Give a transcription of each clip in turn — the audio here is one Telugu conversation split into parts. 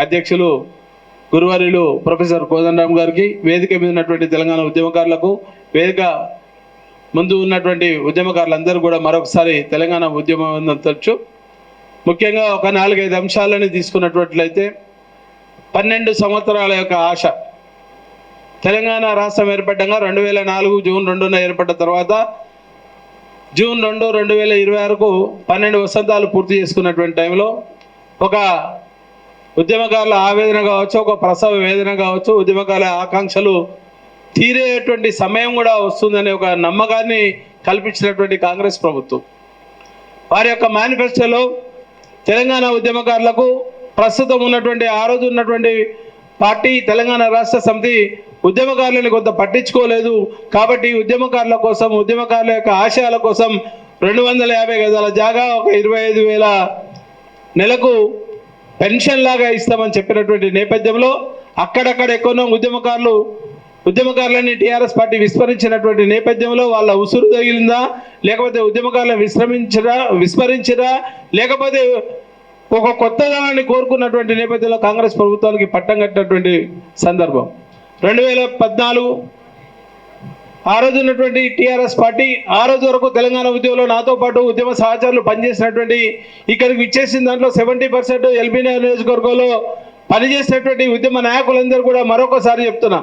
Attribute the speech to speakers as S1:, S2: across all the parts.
S1: అధ్యక్షులు గురువర్యులు ప్రొఫెసర్ కోదండరామ్ గారికి, వేదిక మీద ఉన్నటువంటి తెలంగాణ ఉద్యమకారులకు, వేదిక ముందు ఉన్నటువంటి ఉద్యమకారులందరూ కూడా మరొకసారి తెలంగాణ ఉద్యమం తరచు ముఖ్యంగా ఒక 4-5 అంశాలని తీసుకున్నట్లయితే 12 సంవత్సరాల యొక్క ఆశ. తెలంగాణ రాష్ట్రం ఏర్పడ్డాక 2004 జూన్ 2న ఏర్పడ్డ తర్వాత జూన్ 2, 2026కు 12 వసంతాలు పూర్తి చేసుకున్నటువంటి టైంలో ఒక ఉద్యమకారుల ఆవేదన కావచ్చు, ఒక ప్రసవ వేదన కావచ్చు, ఉద్యమకారుల ఆకాంక్షలు తీరేటువంటి సమయం కూడా వస్తుందనే ఒక నమ్మకాన్ని కల్పించినటువంటి కాంగ్రెస్ ప్రభుత్వం వారి యొక్క మేనిఫెస్టోలో తెలంగాణ ఉద్యమకారులకు ప్రస్తుతం ఉన్నటువంటి ఆ రోజు ఉన్నటువంటి పార్టీ తెలంగాణ రాష్ట్ర సమితి ఉద్యమకారులను కొంత పట్టించుకోలేదు. కాబట్టి ఉద్యమకారుల కోసం, ఉద్యమకారుల యొక్క ఆశయాల కోసం 250 గజాల జాగా, ఒక 25,000 నెలకు పెన్షన్ లాగా ఇస్తామని చెప్పినటువంటి నేపథ్యంలో అక్కడక్కడ ఎక్కడో ఉద్యమకారులని టీఆర్ఎస్ పార్టీ విస్మరించినటువంటి నేపథ్యంలో వాళ్ళ ఉసురు తగిలిందా, లేకపోతే ఉద్యమకారులను విస్మరించరా, లేకపోతే ఒక కొత్తదనాన్ని కోరుకున్నటువంటి నేపథ్యంలో కాంగ్రెస్ ప్రభుత్వానికి పట్టం కట్టినటువంటి సందర్భం. 2014 ఆ రోజు ఉన్నటువంటి టీఆర్ఎస్ పార్టీ ఆ రోజు వరకు తెలంగాణ ఉద్యమంలో నాతో పాటు ఉద్యమ సహచరులు పనిచేసినటువంటి, ఇక్కడికి ఇచ్చేసిన దాంట్లో 70% ఎల్బీ నియోజకవర్గంలో పనిచేసినటువంటి ఉద్యమ నాయకులందరూ కూడా మరొకసారి చెప్తున్నా,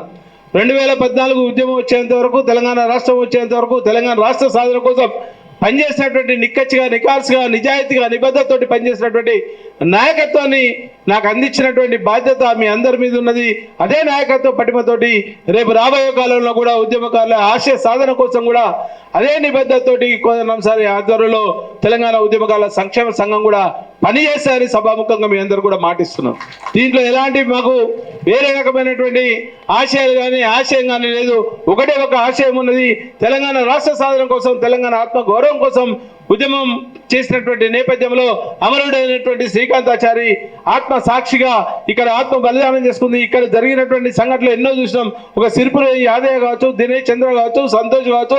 S1: 2014 ఉద్యమం వచ్చేంత వరకు, తెలంగాణ రాష్ట్రం వచ్చేంత వరకు తెలంగాణ రాష్ట్ర సాధన కోసం పనిచేసినటువంటి నిక్కచ్చిగా, నికార్సుగా, నిజాయితీగా, నిబద్ధతతోటి పనిచేసినటువంటి నాయకత్వాన్ని నాకు అందించినటువంటి బాధ్యత మీ అందరి మీద ఉన్నది. అదే నాయకత్వ పటిమతోటి రేపు రాబోయే కాలంలో కూడా ఉద్యమకారుల ఆశయ సాధన కోసం కూడా అదే నిబద్ధతతోటి కోదండరామ్ ఆధ్వర్యంలో తెలంగాణ ఉద్యమకారుల సంక్షేమ సంఘం కూడా పనిచేస్తారని సభాముఖంగా మీ అందరూ కూడా మాటిస్తున్నాం. దీంట్లో ఎలాంటి మాకు వేరే రకమైనటువంటి ఆశయాలు కానీ ఆశయం కానీ లేదు. ఒకటే ఒక ఆశయం ఉన్నది, తెలంగాణ రాష్ట్ర సాధన కోసం, తెలంగాణ ఆత్మ గౌరవం కోసం ఉద్యమం చేసినటువంటి నేపథ్యంలో అమరుడైనటువంటి శ్రీకాంతాచారి ఆత్మ సాక్షిగా ఇక్కడ ఆత్మ బలిదానం చేసుకుంది. ఇక్కడ జరిగినటువంటి సంఘటనలు ఎన్నో చూసినాం. ఒక సిరిపుర యాదయ్య కావచ్చు, దినేష్ చంద్ర కావచ్చు, సంతోష్ కావచ్చు,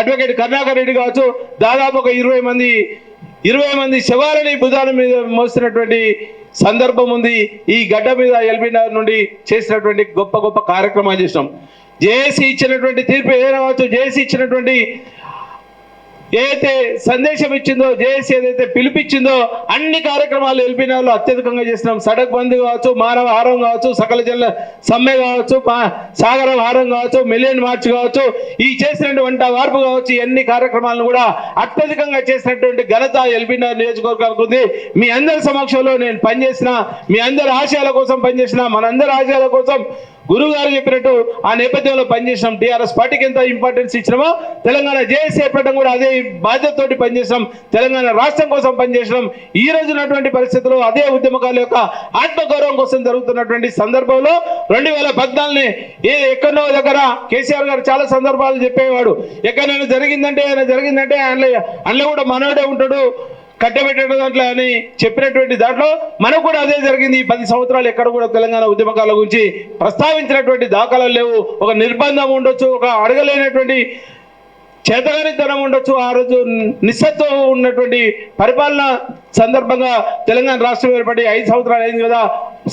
S1: అడ్వకేట్ కరుణాకర్ రెడ్డి కావచ్చు, దాదాపు ఒక 20 మంది శవాలని భుజాల మీద మోస్తున్నటువంటి సందర్భం ఉంది. ఈ గడ్డ మీద ఎల్బీ నగర్ నుండి చేసినటువంటి గొప్ప గొప్ప కార్యక్రమాలు చేసినాం. జేఏసీ ఇచ్చినటువంటి తీర్పు ఏదైనా కావచ్చు, జేఏసీ ఇచ్చినటువంటి ఏదైతే సందేశం ఇచ్చిందో, జేఏసీ ఏదైతే పిలిపించిందో అన్ని కార్యక్రమాలు ఎల్బీ నగర్లో అత్యధికంగా చేసినాం. సడక్ బంద్ కావచ్చు, మానవ హారం కావచ్చు, సకల జనుల సమ్మె కావచ్చు, సాగర హారం కావచ్చు, మిలియన్ మార్చ్ కావచ్చు, ఈ చేసినటువంటి వార్పు కావచ్చు, ఎన్ని కార్యక్రమాలను కూడా అత్యధికంగా చేసినటువంటి ఘనత ఎల్బీ నగర్ నియోజకవర్గానికి ఉంది. మీ అందరి సమక్షంలో నేను పనిచేసిన, మీ అందరి ఆశయాల కోసం పనిచేసిన, మనందరి ఆశయాల కోసం గురువు గారు చెప్పినట్టు ఆ నేపథ్యంలో పనిచేసినాం. టీఆర్ఎస్ పార్టీకి ఎంత ఇంపార్టెన్స్ ఇచ్చినామో తెలంగాణ జేఏసీ ఏర్పడడం కూడా అదే బాధ్యతతోటి పనిచేసినాం. తెలంగాణ రాష్ట్రం కోసం పనిచేసినాం. ఈ రోజు ఉన్నటువంటి పరిస్థితుల్లో అదే ఉద్యమకారుల యొక్క ఆత్మగౌరవం కోసం జరుగుతున్నటువంటి సందర్భంలో 2014 ఎక్కడో దగ్గర కేసీఆర్ గారు చాలా సందర్భాలు చెప్పేవాడు, ఎక్కడైనా జరిగిందంటే అందులో కూడా మనోడే ఉంటాడు, కట్టబెట్టే దాంట్లో అని చెప్పినటువంటి దాంట్లో మనకు కూడా అదే జరిగింది. 10 సంవత్సరాలు ఎక్కడ కూడా తెలంగాణ ఉద్యమకాల గురించి ప్రస్తావించినటువంటి దాఖలాలు లేవు. ఒక నిర్బంధం ఉండొచ్చు, ఒక అడగలేనటువంటి చేతగానితనం ఉండొచ్చు, ఆ రోజు నిస్సత్వం ఉన్నటువంటి పరిపాలన సందర్భంగా తెలంగాణ రాష్ట్రం ఏర్పడి 5 సంవత్సరాలు అయింది కదా,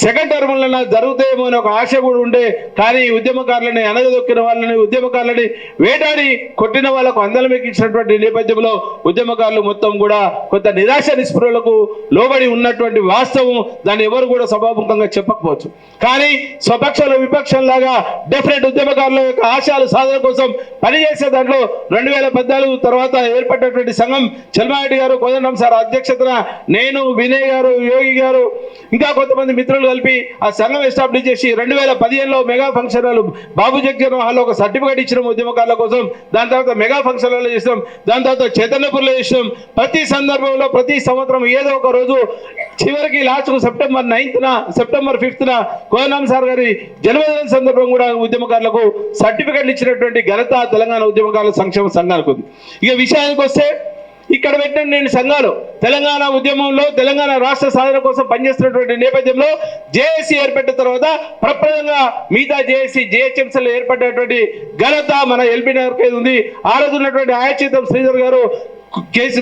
S1: సెకండ్ టర్మ్లో జరుగుతాయేమో అని ఒక ఆశ కూడా ఉండే. కానీ ఉద్యమకారులని అనగదొక్కిన వాళ్ళని, ఉద్యమకారులని వేటాడి కొట్టిన వాళ్ళకు అందలం ఎక్కించినటువంటి నేపథ్యంలో ఉద్యమకారులు మొత్తం కూడా కొంత నిరాశ నిస్పృహలకు లోబడి ఉన్నటువంటి వాస్తవం. దాన్ని ఎవరు కూడా సభాముఖంగా చెప్పకపోవచ్చు. కానీ స్వపక్షంలో విపక్షంలాగా డెఫినెట్ ఉద్యమకారుల యొక్క ఆశయాలు సాధన కోసం పనిచేసే దాంట్లో 2014 తర్వాత ఏర్పడినటువంటి సంఘం చల్మారెడ్డి గారు, కోదండరామ్ సార్ అధ్యక్షతన నేను, వినయ్ గారు, యోగి గారు, ఇంకా కొంతమంది మిత్రులు కలిపి ఆ సంఘం ఎస్టాబ్లిష్ చేసి 2015లో మెగా ఫంక్షన్ హాల్ బాబు జగ్జన్ హాల్లో ఒక సర్టిఫికేట్ ఇచ్చినాం ఉద్యమకారుల కోసం. దాని తర్వాత మెగా ఫంక్షన్ హాల్లో చేసినాం. దాని తర్వాత చైతన్యపూర్లో చేసినాం. ప్రతి సందర్భంలో ప్రతి సంవత్సరం ఏదో ఒక రోజు చివరికి లాస్ట్కు సెప్టెంబర్ 9న, సెప్టెంబర్ 5న కోదండరామ్ సార్ గారి జన్మదిన సందర్భం కూడా ఉద్యమకారులకు సర్టిఫికేట్లు ఇచ్చినటువంటి ఘనత తెలంగాణ ఉద్యమకారుల సంక్షేమ సంఘానికి ఉంది. ఇక విషయానికి వస్తే ఇక్కడ పెట్టిన నేను సంఘాలు తెలంగాణ ఉద్యమంలో తెలంగాణ రాష్ట్ర సాధన కోసం పనిచేస్తున్నటువంటి నేపథ్యంలో జేఏసీ ఏర్పడిన తర్వాత ప్రప్రదంగా మిగతా జేహెచ్ఎంసీలో ఏర్పడినటువంటి ఘనత మన ఎల్బీ నగర్కి ఉంది. ఆ రోజు ఉన్నటువంటి ఆయాచితం శ్రీధర్ గారు,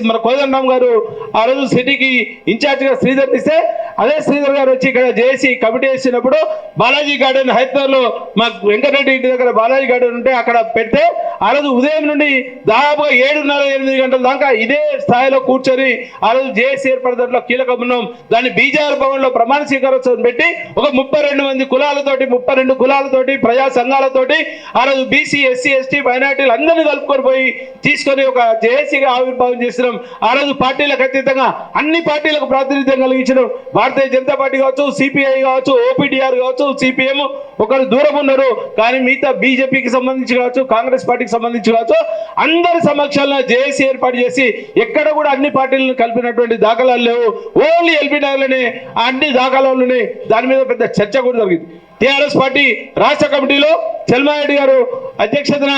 S1: మన కోదండరామ్ గారు ఆ రోజు సిటీకి ఇన్ఛార్జిగా శ్రీధర్ ఇస్తే అదే శ్రీధర్ గారు వచ్చి ఇక్కడ జేఏసీ కమిటీ వేసినప్పుడు బాలాజీ గార్డెన్ హైదరాబాద్లో మా వెంకటరెడ్డి ఇంటి దగ్గర బాలాజీ గార్డెన్ ఉంటే అక్కడ పెడితే ఆ రోజు ఉదయం నుండి దాదాపుగా 7:30-8 గంటల దాకా ఇదే స్థాయిలో కూర్చొని ఆ రోజు జేఏసీ ఏర్పడడంలో కీలకం ఉన్నాం. దాన్ని బీజేఆర్ భవన్ లో ప్రమాణ స్వీకారోత్సవం పెట్టి ఒక 32 మంది కులాలతోటి 32 కులాలతోటి ప్రజా సంఘాలతోటి ఆ రోజు బీసీ ఎస్సీ ఎస్టీ మైనార్టీలు అందరినీ కలుపుకొని పోయి తీసుకొని ఒక జేఏసీగా ఆవిర్భావం చేసినాం. ఆ రోజు పార్టీలకు అతీతంగా అన్ని పార్టీలకు ప్రాతినిధ్యం కలిగించడం. భారతీయ జనతా పార్టీ కావచ్చు, సిపిఐ కావచ్చు, ఓపీటీఆర్ కావచ్చు, సిపిఎం ఒకరు దూరం ఉన్నారు, కానీ మిగతా బీజేపీకి సంబంధించి కావచ్చు, కాంగ్రెస్ పార్టీకి సంబంధించి కావచ్చు, అందరి సమక్షంలో జేఏసీ ఏర్పాటు చేసి ఎక్కడ కూడా అన్ని పార్టీలను కలిపినటువంటి దాఖలాలు లేవు. ఓన్లీ ఎల్బీ నగర్లోనే అన్ని దాఖలాలునే. దాని మీద పెద్ద చర్చ కూడా జరిగింది. టీఆర్ఎస్ పార్టీ రాష్ట్ర కమిటీలో చెల్మారెడ్డి గారు అధ్యక్షతన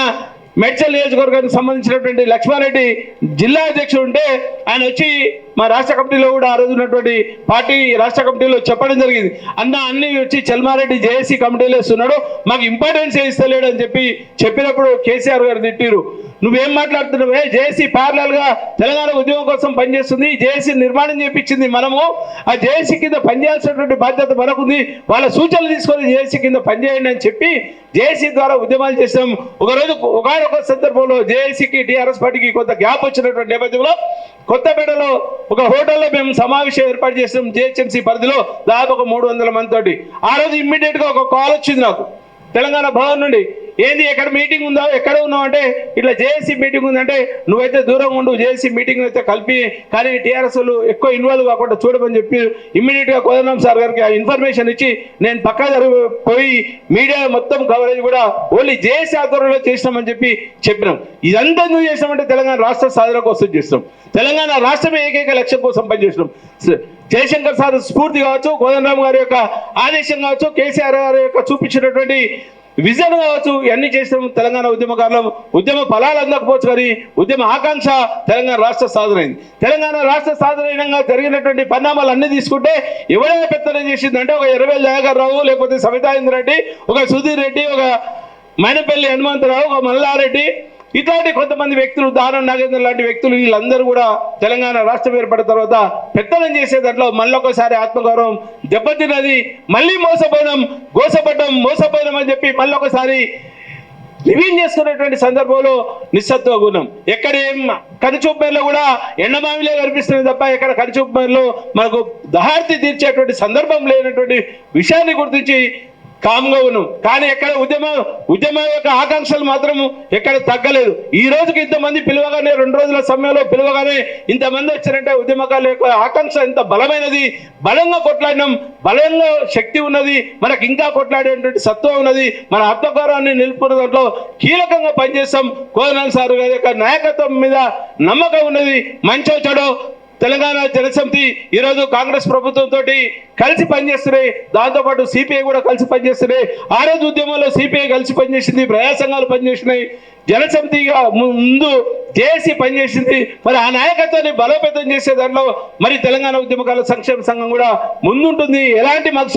S1: మేడ్చల్ నియోజకవర్గానికి సంబంధించినటువంటి లక్ష్మారెడ్డి జిల్లా అధ్యక్షుడు ఉంటే ఆయన వచ్చి మా రాష్ట్ర కమిటీలో కూడా ఆ రోజు ఉన్నటువంటి పార్టీ రాష్ట్ర కమిటీలో చెప్పడం జరిగింది. అన్ని వచ్చి చెల్మారెడ్డి జేఏసీ కమిటీలో వేస్తున్నాడు, మాకు ఇంపార్టెన్స్ ఇస్తలేడు అని చెప్పినప్పుడు కేసీఆర్ గారు తిట్టిరు. నువ్వేం మాట్లాడుతున్నావే? జేఏసీ ప్యారలల్ గా తెలంగాణ ఉద్యమం కోసం పనిచేస్తుంది, జేఏసీ నిర్మాణం చేపించింది మనము, ఆ జేఏసీ కింద పనిచేయాల్సినటువంటి బాధ్యత మనకుంది, వాళ్ళ సూచనలు తీసుకొని జేఏసీ కింద పనిచేయండి అని చెప్పి జేఏసీ ద్వారా ఉద్యమాలు చేసాం. ఒకరోజు ఒకనొక సందర్భంలో జేఏసీకి టీఆర్ఎస్ పార్టీకి కొంత గ్యాప్ వచ్చినటువంటి నేపథ్యంలో కొత్తపేటలో ఒక హోటల్లో మేము సమావేశం ఏర్పాటు చేసినాం. జిహెచ్ఎంసీ పరిధిలో దాదాపు 300 మంది తోటి. ఆ రోజు ఇమ్మీడియట్ గా ఒక కాల్ వచ్చింది నాకు తెలంగాణ భవన్ నుండి. ఏంది ఎక్కడ మీటింగ్ ఉందా, ఎక్కడ ఉన్నావు అంటే ఇట్లా జేఏసీ మీటింగ్ ఉందంటే నువ్వైతే దూరంగా ఉండు, జేఏసీ మీటింగ్ అయితే కలిపి కానీ టీఆర్ఎస్ ఎక్కువ ఇన్వాల్వ్ కాకుండా చూడమని చెప్పి ఇమ్మీడియట్ గా కోదండరాం సార్ గారికి ఆ ఇన్ఫర్మేషన్ ఇచ్చి నేను పక్కా పోయి మీడియా మొత్తం కవరేజ్ కూడా ఓన్లీ జేఏసీ ఆధ్వర్యంలో చేసినామని చెప్పినాం. ఇదంతా నువ్వు చేసినామంటే తెలంగాణ రాష్ట్ర సాధన కోసం చేస్తున్నాం, తెలంగాణ రాష్ట్రమే ఏకైక లక్ష్యం కోసం పనిచేసినాం. జయశంకర్ సార్ స్ఫూర్తి కావచ్చు, కోదండరాం గారి యొక్క ఆదేశం కావచ్చు, కేసీఆర్ గారి యొక్క చూపించినటువంటి విజన్ కావచ్చు, ఇవన్నీ చేసిన తెలంగాణ ఉద్యమకారులు ఉద్యమ ఫలాలు అందకపోవచ్చు, కానీ ఉద్యమ ఆకాంక్ష తెలంగాణ రాష్ట్ర సాధన అయింది. తెలంగాణ రాష్ట్ర సాధనంగా జరిగినటువంటి పరిణామాలు అన్ని తీసుకుంటే ఎవరైనా పెత్తనం చేసిందంటే ఒక ఎర్రవేల్ దయాకర్ రావు, లేకపోతే సవితాయింద్ర రెడ్డి, ఒక సుధీర్ రెడ్డి, ఒక మైనపల్లి హనుమంతరావు, ఒక మల్లారెడ్డి, ఇట్లాంటి కొంతమంది వ్యక్తులు, దానం నాగేంద్ర లాంటి వ్యక్తులు, వీళ్ళందరూ కూడా తెలంగాణ రాష్ట్రం ఏర్పడిన తర్వాత పెత్తనం చేసే దాంట్లో మళ్ళొకసారి ఆత్మగౌరవం దెబ్బతిన్నది. మళ్ళీ మోసపోయినాం అని చెప్పి మళ్ళొకసారి రివ్యూ చేసుకునేటువంటి సందర్భంలో నిస్సత్వ గుణం. ఎక్కడ కనుచూపు మేరలో కూడా ఎండమామిలే కనిపిస్తుంది తప్ప ఎక్కడ కనుచూపు మేరలో మనకు దహార్తి తీర్చేటువంటి సందర్భం లేనటువంటి విషయాన్ని గుర్తించి కామ్గా ఉన్నాం. కానీ ఎక్కడ ఉద్యమం యొక్క ఆకాంక్షలు మాత్రం ఎక్కడ తగ్గలేదు. ఈ రోజుకి ఇంతమంది పిలవగానే 2 రోజుల సమయంలో పిలవగానే ఇంతమంది వచ్చారంటే ఉద్యమకారుల యొక్క ఆకాంక్ష ఎంత బలమైనది. బలంగా కొట్లాడినాం, బలంగా శక్తి ఉన్నది, మనకు ఇంకా కొట్లాడేటువంటి సత్వం ఉన్నది, మన ఆత్మగౌరవాన్ని నిలుపుకున్న దాంట్లో కీలకంగా పనిచేస్తాం. కోదండరాం సార్ గారి యొక్క నాయకత్వం మీద నమ్మకం ఉన్నది. మంచో చెడో తెలంగాణ జనసమితి ఈరోజు కాంగ్రెస్ ప్రభుత్వంతో కలిసి పనిచేస్తున్నాయి, దాంతోపాటు సిపిఐ కూడా కలిసి పనిచేస్తున్నాయి. ఆ రోజు ఉద్యమంలో సిపిఐ కలిసి పనిచేసింది, ప్రజా సంఘాలు పనిచేసినాయి, జనసమితిగా ముందు జేఏసీ పనిచేసింది. మరి ఆ నాయకత్వాన్ని బలోపేతం చేసే దాంట్లో మరి తెలంగాణ ఉద్యమకారుల సంక్షేమ సంఘం కూడా ముందుంటుంది. ఎలాంటి మాకు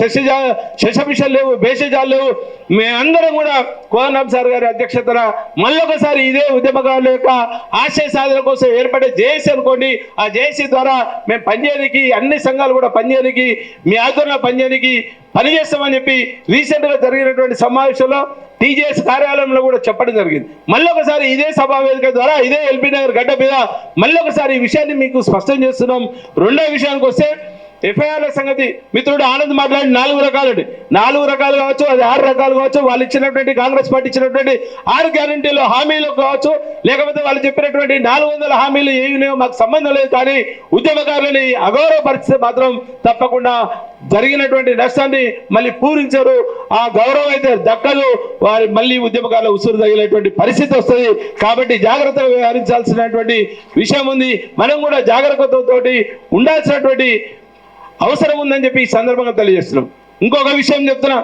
S1: శశభిషాలు లేవు, భేషజాలు లేవు. మేమందరం కూడా కోదండరాం సార్ గారి అధ్యక్షతన మళ్ళొకసారి ఇదే ఉద్యమకారుల యొక్క ఆశయ సాధన కోసం ఏర్పడే జేఏసీ అనుకోండి. ఆ జేఏసీ ద్వారా మేము పనిచేయడానికి, అన్ని సంఘాలు కూడా పనిచేయడానికి, మీ ఆధ్వర్యంలో పనిచేయడానికి పనిచేస్తామని చెప్పి రీసెంట్గా జరిగినటువంటి సమావేశంలో టీజేఎస్ కార్యాలయంలో కూడా చెప్పడం జరిగింది. మళ్ళొకసారి ఇదే సభా వేదిక ద్వారా ఇదే ఎల్బీ నగర్ గడ్డ మీద మళ్ళొకసారి ఈ విషయాన్ని మీకు స్పష్టం చేస్తున్నాం. రెండో విషయానికి వస్తే ఎఫ్ఐఆర్ల సంగతి మిత్రుడు ఆనంద్ మాట్లాడి 4 రకాలండి. 4 రకాలు కావచ్చు, అది 6 రకాలు కావచ్చు, వాళ్ళు ఇచ్చినటువంటి కాంగ్రెస్ పార్టీ ఇచ్చినటువంటి 6 గ్యారంటీలు హామీలు కావచ్చు, లేకపోతే వాళ్ళు చెప్పినటువంటి 400 హామీలు ఏమి మాకు సంబంధం లేదు. కానీ ఉద్యమకారులని అగౌరవపరిస్తే మాత్రం తప్పకుండా జరిగినటువంటి నష్టాన్ని మళ్ళీ పూరించారు. ఆ గౌరవం అయితే దక్కదు, వారి మళ్ళీ ఉద్యమకారుల ఉసురు తగిలేటువంటి పరిస్థితి వస్తుంది. కాబట్టి జాగ్రత్తగా వ్యవహరించాల్సినటువంటి విషయం ఉంది. మనం కూడా జాగ్రత్తతోటి ఉండాల్సినటువంటి అవసరం ఉందని చెప్పి ఈ సందర్భంగా తెలియజేస్తున్నాం. ఇంకొక విషయం చెప్తున్నా,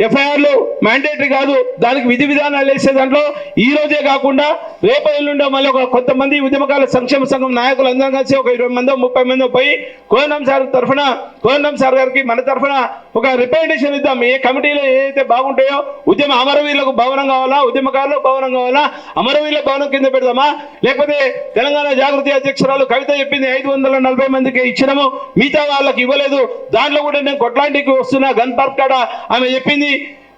S1: ఎఫ్ఐఆర్లు మ్యాండేటరీ కాదు, దానికి విధి విధానాలు వేసే దాంట్లో ఈ రోజే కాకుండా రేపు ఎల్లుండో మళ్ళీ కొంతమంది ఉద్యమకాల సంక్షేమ సంఘం నాయకులు అందరం కలిసి ఒక 20 మందో 30 మందో పోయి కోదండం సార్ గారికి మన తరఫున ఒక రిప్రజెంటేషన్ ఇద్దాం. ఏ కమిటీలో ఏదైతే బాగుంటాయో ఉద్యమ అమరవీరులకు భవనం కావాలా, ఉద్యమకారులకు భవనం కావాలా, అమరవీరుల భవనం కింద పెడదామా, లేకపోతే తెలంగాణ జాగృతి అధ్యక్షురాలు కవిత చెప్పింది 540 మందికి ఇచ్చినాము, మిగతా వాళ్ళకి ఇవ్వలేదు, దాంట్లో కూడా నేను కొట్లాంటికి వస్తున్నా గన్ పార్క్ కాడ ఆమె చెప్పింది,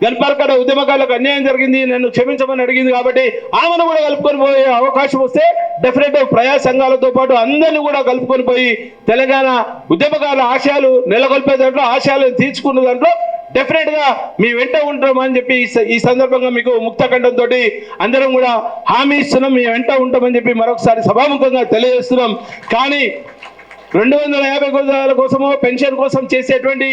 S1: గన్ పార్క్ కాడ ఉద్యమకారులకు అన్యాయం జరిగింది, నన్ను క్షమించమని అడిగింది. కాబట్టి ఆమెను కూడా కలుపుకొని పోయే అవకాశం వస్తే డెఫినెట్ ప్రజా సంఘాలతో పాటు అందరినీ కూడా కలుపుకొని పోయి తెలంగాణ ఉద్యమకారుల ఆశయాలు నెలకొల్పే దాంట్లో, ఆశయాలను తీర్చుకున్న దాంట్లో డెఫినెట్ గా మీ వెంట ఉంటామని చెప్పి ఈ సందర్భంగా మీకు ముక్తఖండంతో అందరం కూడా హామీ ఇస్తున్నాం, మీ వెంట ఉంటామని చెప్పి మరొకసారి సభాముఖంగా తెలియజేస్తున్నాం. కానీ 250 గజాల కోసమో పెన్షన్ కోసం చేసేటువంటి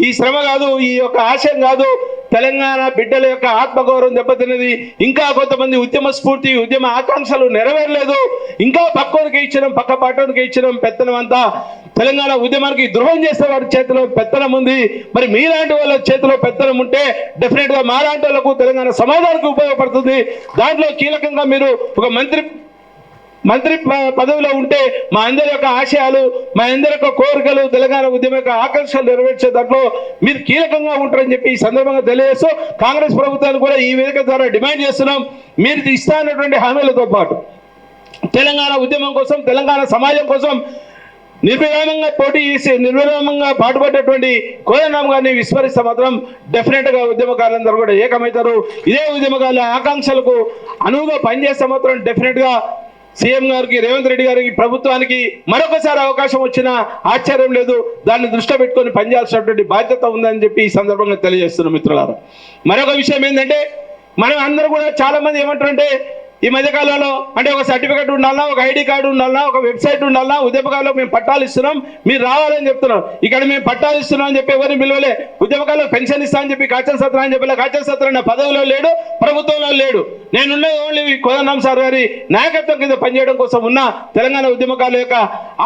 S1: ఈ శ్రమ కాదు, ఈ యొక్క ఆశయం కాదు. తెలంగాణ బిడ్డల యొక్క ఆత్మగౌరవం దెబ్బతిన్నది. ఇంకా కొంతమంది ఉద్యమ స్ఫూర్తి, ఉద్యమ ఆకాంక్షలు నెరవేరలేదు. ఇంకా పక్కోనికి ఇచ్చడం, పక్క పాటోనికి ఇచ్చడం పెత్తనం అంతా. తెలంగాణ ఉద్యమానికి ద్రోహం చేసే వారి చేతిలో పెత్తనం ఉంది. మరి మీలాంటి వాళ్ళ చేతిలో పెత్తనం ఉంటే డెఫినెట్ గా మాలాంటి వాళ్ళకు తెలంగాణ సమాజానికి ఉపయోగపడుతుంది. దాంట్లో కీలకంగా మీరు ఒక మంత్రి పదవిలో ఉంటే మా అందరి యొక్క ఆశయాలు, మా అందరి యొక్క కోరికలు, తెలంగాణ ఉద్యమ యొక్క ఆకాంక్షలు నెరవేర్చే దాంట్లో మీరు కీలకంగా ఉంటారని చెప్పి ఈ సందర్భంగా తెలియజేస్తూ కాంగ్రెస్ ప్రభుత్వాన్ని కూడా ఈ వేదిక ద్వారా డిమాండ్ చేస్తున్నాం. మీరు ఇస్తానటువంటి హామీలతో పాటు తెలంగాణ ఉద్యమం కోసం, తెలంగాణ సమాజం కోసం నిర్విరామంగా పోటీ చేసి నిర్విరామంగా పాటుపడేటువంటి కోదండరాం గారిని విస్మరిస్తే మాత్రం డెఫినెట్ గా ఉద్యమకారులందరూ కూడా ఏకమవుతారు. ఇదే ఉద్యమకారుల ఆకాంక్షలకు అనువుగా పనిచేస్తే మాత్రం డెఫినెట్ గా సీఎం గారికి, రేవంత్ రెడ్డి గారికి, ప్రభుత్వానికి మరొకసారి అవకాశం వచ్చినా ఆశ్చర్యం లేదు. దాన్ని దృష్టిలో పెట్టుకొని పనిచేయాల్సినటువంటి బాధ్యత ఉందని చెప్పి ఈ సందర్భంగా తెలియజేస్తున్నాం. మిత్రులారా, మరొక విషయం ఏంటంటే మనం అందరూ కూడా చాలా మంది ఏమంటారంటే ఈ మధ్యకాలంలో అంటే ఒక సర్టిఫికేట్ ఉండాలన్నా, ఒక ఐడి కార్డు ఉండాలన్నా, ఒక వెబ్సైట్ ఉండాలన్నా, ఉద్యమకాలంలో మేము పట్టాలు ఇస్తున్నాం, మీరు రావాలని చెప్తున్నాం. ఇక్కడ మేము పట్టాలు ఇస్తున్నాం అని చెప్పి ఎవరిని పిలవలే. ఉద్యమకాలంలో పెన్షన్ ఇస్తా అని చెప్పి కాచల్ సత్రా అని చెప్పలే. కాచల్ సత్రా నా పదవిలో లేడు, ప్రభుత్వంలో లేడు. నేనున్నది ఓన్లీ కోదండరాం సార్ గారి నాయకత్వం కింద పనిచేయడం కోసం ఉన్నా, తెలంగాణ ఉద్యమకారుల యొక్క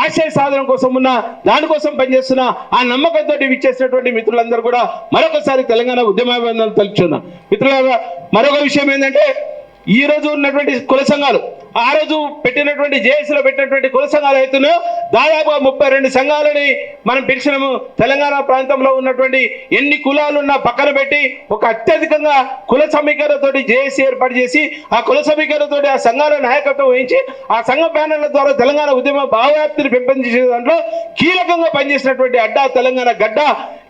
S1: ఆశయ సాధన కోసం ఉన్నా, దానికోసం పనిచేస్తున్నా. ఆ నమ్మకంతో ఇచ్చేసినటువంటి మిత్రులందరూ కూడా మరొకసారి తెలంగాణ ఉద్యమాభివందనలు తెలుపుతున్నా. మిత్రులారా, మరొక విషయం ఏంటంటే ఈ రోజు ఉన్నటువంటి కుల సంఘాలు, ఆ రోజు పెట్టినటువంటి జేఏసీలో పెట్టినటువంటి కుల సంఘాలు అవుతున్నాయో దాదాపుగా 32 సంఘాలని మనం పిలిచినాము. తెలంగాణ ప్రాంతంలో ఉన్నటువంటి ఎన్ని కులాలున్నా పక్కన పెట్టి ఒక అత్యధికంగా కుల సమీకరణతోటి జేఏసీ ఏర్పాటు చేసి ఆ కుల సమీకరణతోటి ఆ సంఘాల నాయకత్వం వహించి ఆ సంఘ ప్యానెళ్ల ద్వారా తెలంగాణ ఉద్యమ భావవ్యాప్తిని పెంపొందించే దాంట్లో కీలకంగా పనిచేసినటువంటి అడ్డా తెలంగాణ గడ్డ,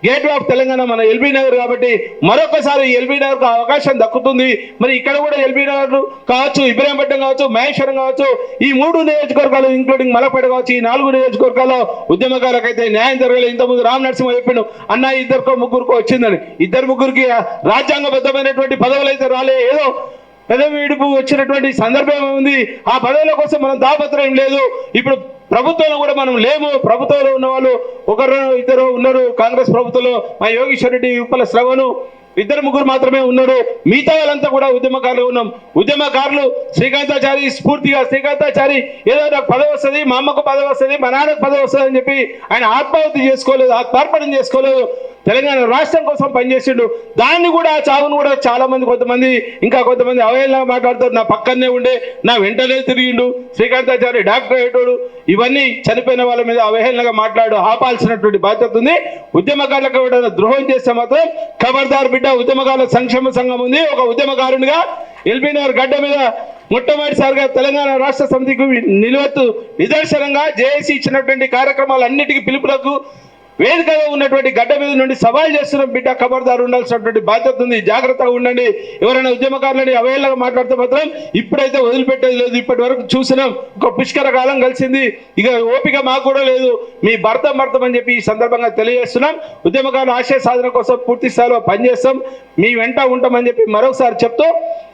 S1: గేట్ ఆఫ్ తెలంగాణ మన ఎల్బీ నగర్. కాబట్టి మరొకసారి ఎల్బీ నగర్ కు అవకాశం దక్కుతుంది. మరి ఇక్కడ కూడా ఎల్బీ నగర్ కావచ్చు, ఇబ్రాహీంపట్నం కావచ్చు, మహేశ్వరం కావచ్చు, ఈ 3 నియోజకవర్గాలు ఇంక్లూడింగ్ మలపేట కావచ్చు, ఈ 4 నియోజకవర్గాల్లో ఉద్యమకారులకైతే న్యాయం జరగలేదు. ఇంతకుముందు రామ్ నరసింహ చెప్పిండు అన్న 2-3 వచ్చిందని. 2-3 రాజ్యాంగబద్ధమైనటువంటి పదవులు అయితే రాలే, ఏదో పదవి విడుపు వచ్చినటువంటి సందర్భం ఉంది. ఆ పదవుల కోసం మనం దాపత్రయం లేదు. ఇప్పుడు ప్రభుత్వంలో కూడా మనం లేము. ప్రభుత్వంలో ఉన్న వాళ్ళు 1-2 ఉన్నారు. కాంగ్రెస్ ప్రభుత్వంలో మా యోగేశ్వర్ రెడ్డి, ఉప్పల శ్రవణు 2-3 మాత్రమే ఉన్నారు. మిగతా వాళ్ళంతా కూడా ఉద్యమకారులు ఉన్నాం. ఉద్యమకారులు శ్రీకాంతాచారి స్ఫూర్తిగా, శ్రీకాంతాచారి ఏదో నాకు పదవి వస్తుంది, మా అమ్మకు పదవి వస్తుంది, మా నాన్నకు పదవి వస్తుంది అని చెప్పి ఆయన ఆత్మాహుతి చేసుకోలేదు, ఆత్మార్పణం చేసుకోలేదు. తెలంగాణ రాష్ట్రం కోసం పనిచేసిండు. దాన్ని కూడా, చావును కూడా చాలా మంది, కొంతమంది అవహేళనగా మాట్లాడుతారు. నా పక్కనే ఉండే, నా వెంటనే తిరిగిండు, శ్రీకాంతాచారి డాక్టర్ అయ్యేటోడు, ఇవన్నీ చనిపోయిన వాళ్ళ మీద అవహేళనగా ఆపాల్సినటువంటి బాధ్యత ఉంది. ఉద్యమకారులకు కూడా ద్రోహం చేస్తే మాత్రం ఖబర్దార్ బిడ్డ. ఉద్యమకారుల సంక్షేమ సంఘం ఉంది. ఒక ఉద్యమకారునిగా ఎల్బీ నగర్ గడ్డ మీద మొట్టమొదటిసారిగా తెలంగాణ రాష్ట్ర సమితికి నిదర్శనంగా జేఏసీ ఇచ్చినటువంటి కార్యక్రమాలన్నిటికీ పిలుపులకు వేదికగా ఉన్నటువంటి గడ్డ మీద నుండి సవాల్ చేస్తున్నాం బిడ్డ. ఖబర్దారు ఉండాల్సినటువంటి బాధ్యత ఉంది. జాగ్రత్తగా ఉండండి. ఎవరైనా ఉద్యమకారులని అవహేళనగా మాట్లాడితే మాత్రం ఇప్పుడైతే వదిలిపెట్టేది లేదు. ఇప్పటి వరకు చూసినాం, ఒక పుష్కర కాలం కలిసింది. ఇక ఓపిక మాకు కూడా లేదు. మీ భర్తం అని చెప్పి ఈ సందర్భంగా తెలియజేస్తున్నాం. ఉద్యమకారుల ఆశయ సాధన కోసం పూర్తి స్థాయిలో పనిచేస్తాం, మీ వెంట ఉంటామని చెప్పి మరొకసారి చెప్తూ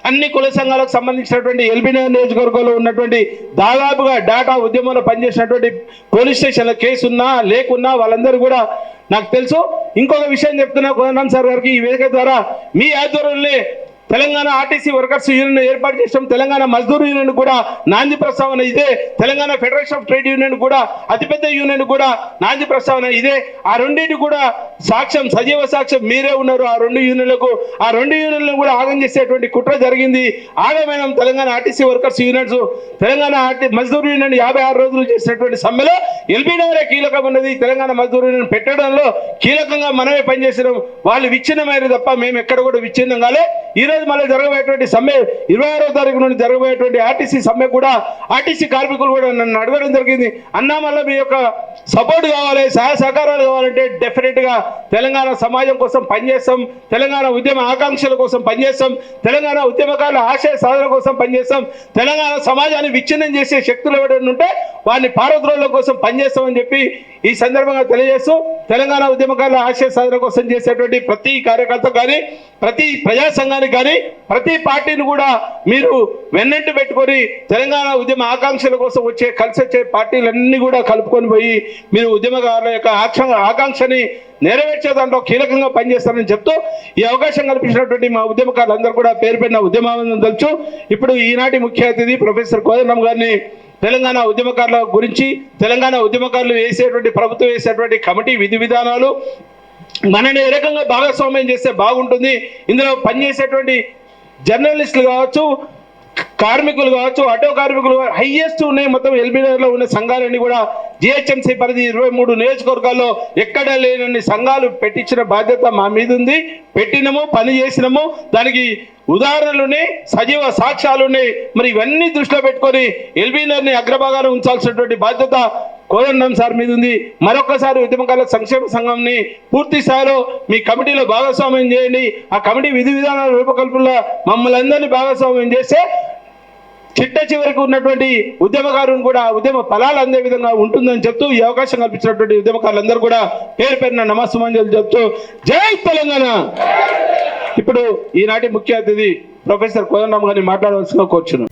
S1: అన్ని కుల సంఘాలకు సంబంధించినటువంటి ఎల్బీ నగర్ నియోజకవర్గంలో ఉన్నటువంటి దాదాపుగా డాటా ఉద్యమంలో పనిచేసినటువంటి పోలీస్ స్టేషన్ల కేసు ఉన్నా లేకున్నా వాళ్ళందరూ కూడా నాకు తెలుసు. ఇంకొక విషయం చెప్తున్నా కోదండరాం సార్ గారికి ఈ వేదిక ద్వారా, మీ ఆధ్వర్యంలో తెలంగాణ ఆర్టీసీ వర్కర్స్ యూనియన్ ఏర్పాటు చేసాం, తెలంగాణ మజ్దూర్ యూనియన్ కూడా నాంది ప్రస్తావన ఇదే, Telangana federation of trade union కూడా అతిపెద్ద యూనియన్ కూడా నాంది ప్రస్తావన ఇదే. ఆ రెండింటి కూడా సాక్ష్యం, సజీవ సాక్ష్యం మీరే ఉన్నారు. ఆ రెండు యూనియన్లకు, ఆ రెండు యూనియన్లను కూడా ఆగం చేసేటువంటి కుట్ర జరిగింది. ఆగమైన Telangana RTC workers unions, Telangana Mazdoor union 56 రోజులు చేసినటువంటి సమ్మెలో ఎల్బీ నగరే కీలకం ఉన్నది. తెలంగాణ మజ్దూర్ యూనియన్ పెట్టడంలో కీలకంగా మనమే పనిచేసినాం. వాళ్ళు విచ్ఛిన్నమైన తప్ప మేము ఎక్కడ కూడా విచ్ఛిన్నం కాలే. ఈ రోజు మళ్ళీ జరగబోయేటువంటి సమ్మె 26వ తారీఖు నుండి జరగబోయేటువంటి ఆర్టీసీ సమ్మె కూడా ఆర్టీసీ కార్మికులు కూడా నన్ను అడగడం జరిగింది, అన్నా మళ్ళీ మీ యొక్క సపోర్ట్ కావాలి, సహాయ సహకారాలు కావాలంటే డెఫినెట్ గా తెలంగాణ సమాజం కోసం పనిచేస్తాం, తెలంగాణ ఉద్యమ ఆకాంక్షల కోసం పనిచేస్తాం, తెలంగాణ ఉద్యమకారుల ఆశయ సాధన కోసం పనిచేస్తాం, తెలంగాణ సమాజాన్ని విచ్ఛిన్నం చేసే శక్తులు ఎవరైనా ఉంటే వారిని పారద్రోళ్ళ కోసం పనిచేస్తామని చెప్పి ఈ సందర్భంగా తెలియజేస్తూ, తెలంగాణ ఉద్యమకారుల ఆశయ సాధన కోసం చేసేటువంటి ప్రతి కార్యకర్త కానీ, ప్రతి ప్రజా సంఘానికి కానీ, ప్రతి పార్టీని కూడా మీరు వెన్నట్టు పెట్టుకొని తెలంగాణ ఉద్యమ ఆకాంక్షల కోసం కలిసి వచ్చే పార్టీలన్నీ కూడా కలుపుకొని పోయి మీరు ఉద్యమకారుల యొక్క ఆకాంక్షని నెరవేర్చే దాంట్లో కీలకంగా పనిచేస్తారని చెప్తూ ఈ అవకాశం కల్పించినటువంటి మా ఉద్యమకారులందరూ కూడా పేరు పెట్టిన ఉద్యమాలను తెలుసు. ఇప్పుడు ఈనాటి ముఖ్య అతిథి ప్రొఫెసర్ కోదండరామ్ గారిని తెలంగాణ ఉద్యమకారుల గురించి, తెలంగాణ ఉద్యమకారులు ప్రభుత్వం వేసేటువంటి కమిటీ విధి విధానాలు మనని ఏ రకంగా భాగస్వామ్యం చేస్తే బాగుంటుంది, ఇందులో పనిచేసేటువంటి జర్నలిస్టులు కావచ్చు, కార్మికులు కావచ్చు, ఆటో కార్మికులు హైయెస్ట్ ఉన్నాయి. మొత్తం ఎల్బీనగర్లో ఉన్న సంఘాలన్నీ కూడా జిహెచ్ఎంసీ పరిధి 23 నియోజకవర్గాల్లో ఎక్కడ లేనన్ని సంఘాలు పెట్టించిన బాధ్యత మా మీద ఉంది. పెట్టినము, పని చేసినాము, దానికి ఉదాహరణలున్నాయి, సజీవ సాక్ష్యాలు ఉన్నాయి. మరి ఇవన్నీ దృష్టిలో పెట్టుకొని ఎల్బీనగర్ని అగ్రభాగాన ఉంచాల్సినటువంటి బాధ్యత కోదండరామ్ సార్ మీద ఉంది. మరొకసారి ఉద్యమకారుల సంక్షేమ సంఘంని పూర్తి స్థాయిలో మీ కమిటీలో భాగస్వామ్యం చేయండి. ఆ కమిటీ విధి విధానాల రూపకల్పనలో మమ్మల్ని అందరినీ భాగస్వామ్యం చేస్తే చిట్ట చివరికి ఉన్నటువంటి ఉద్యమకారులను కూడా ఉద్యమ ఫలాలు అందే విధంగా ఉంటుందని చెప్తూ ఈ అవకాశం కల్పించినటువంటి ఉద్యమకారులందరూ కూడా పేరు పేరున నమస్సుమాంజలు చెప్తూ జై తెలంగాణ. ఇప్పుడు ఈనాటి ముఖ్య అతిథి ప్రొఫెసర్ కోదండరామ్ గారిని మాట్లాడవలసిందిగా కోరుచున్నాను.